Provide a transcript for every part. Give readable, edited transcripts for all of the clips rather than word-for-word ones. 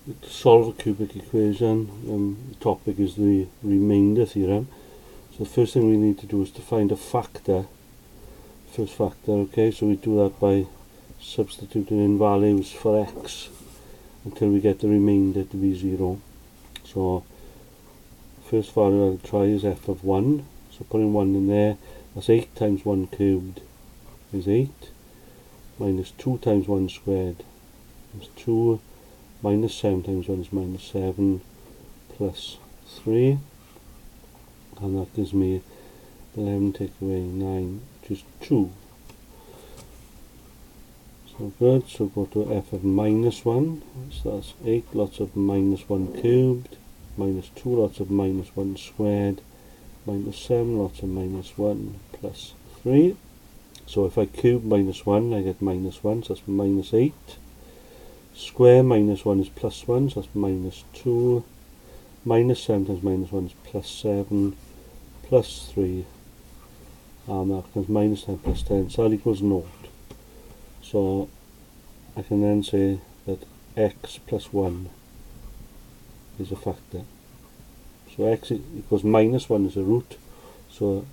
To solve a cubic equation, the topic is the remainder theorem. So the first thing we need to do is to find a factor, first factor, okay, so we do that by substituting in values for x until we get the remainder to be 0. So first value I'll try is f of 1, so putting 1 in there, that's 8 times 1 cubed is 8, minus 2 times 1 squared is 2, minus 7 times 1 is minus 7, plus 3, and that gives me 11 take away 9, which is 2. So good, so go to f of minus 1, so that's 8 lots of minus 1 cubed, minus 2 lots of minus 1 squared, minus 7 lots of minus 1, plus 3. So if I cube minus 1, I get minus 1, so that's minus 8. Square minus 1 is plus 1, so that's minus 2. Minus 7 times minus 1 is plus 7, plus 3. And that becomes minus 10 plus 10, so that equals 0. So I can then say that x plus 1 is a factor. So x equals minus 1 is a root, so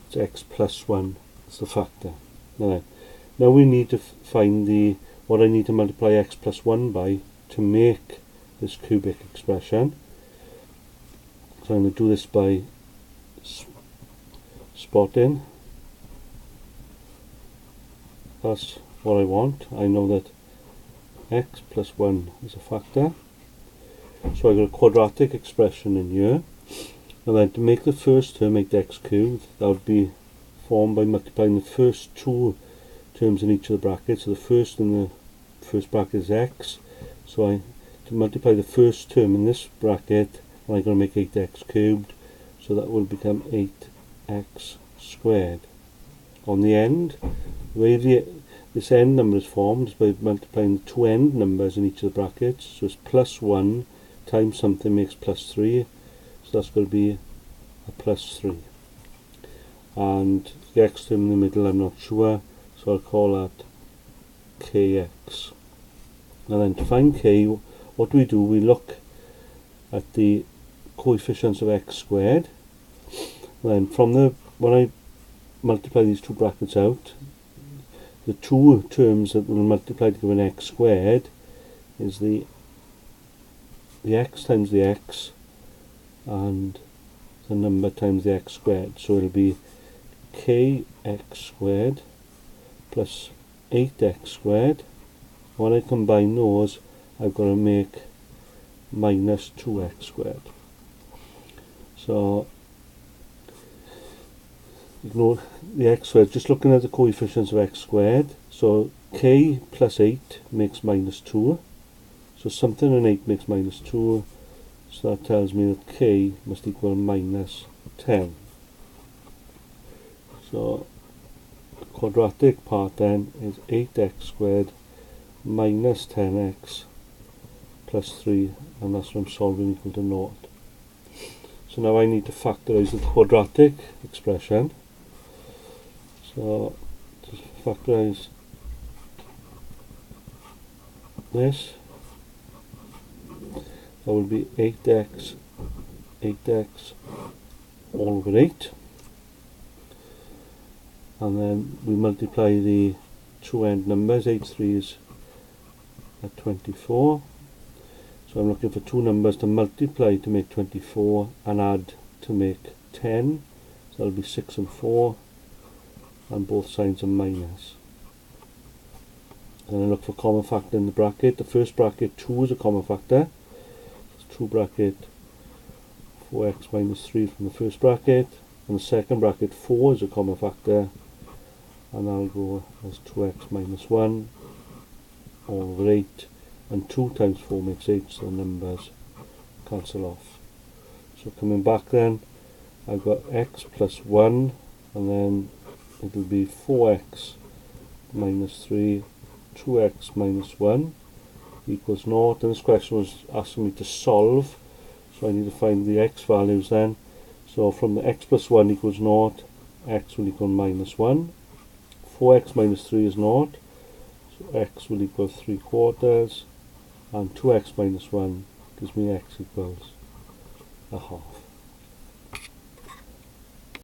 it's x plus 1 is the factor. Now we need to find what I need to multiply x plus 1 by to make this cubic expression. So I'm going to do this by spotting. That's what I want. I know that x plus 1 is a factor. So I've got a quadratic expression in here. And then to make the first term, make the x cubed, that would be formed by multiplying the first two terms in each of the brackets. So the first in the first bracket is x. So to multiply the first term in this bracket, I'm going to make 8x cubed. So that will become 8x squared. On the end, the way this end number is formed is by multiplying the two end numbers in each of the brackets. So it's plus 1 times something makes plus 3. So that's going to be a plus 3. And the x term in the middle I'm not sure, so I'll call that kx. And then to find k, what do? We look at the coefficients of x squared. And then when I multiply these two brackets out, the two terms that will multiply to give an x squared is the x times the x and the number times the x squared. So it'll be kx squared plus 8x squared. When I combine those, I've got to make minus 2x squared. So ignore the x squared, just looking at the coefficients of x squared. So k plus 8 makes minus 2. So something in 8 makes minus 2. So that tells me that k must equal minus 10. So the quadratic part then is 8x squared minus 10x plus 3, and that's what I'm solving equal to 0. So now I need to factorize the quadratic expression. So to factorize this, that will be 8x all over 8. And then we multiply the two end numbers. 8 3s at 24. So I'm looking for two numbers to multiply to make 24 and add to make 10. So that'll be 6 and 4, and both signs are minus. And I look for common factor in the bracket. The first bracket 2 is a common factor. It's 2 bracket 4x minus 3 from the first bracket, and the second bracket 4 is a common factor, and I'll go as 2x minus 1 all over 8, and 2 times 4 makes 8, so the numbers cancel off. So coming back then, I've got x plus 1, and then it'll be 4x minus 3, 2x minus 1 equals 0. And this question was asking me to solve, so I need to find the x values then. So from the x plus 1 equals 0, x will equal minus 1. 4x minus 3 is 0, so x will equal 3/4, and 2x minus 1 gives me x equals a half.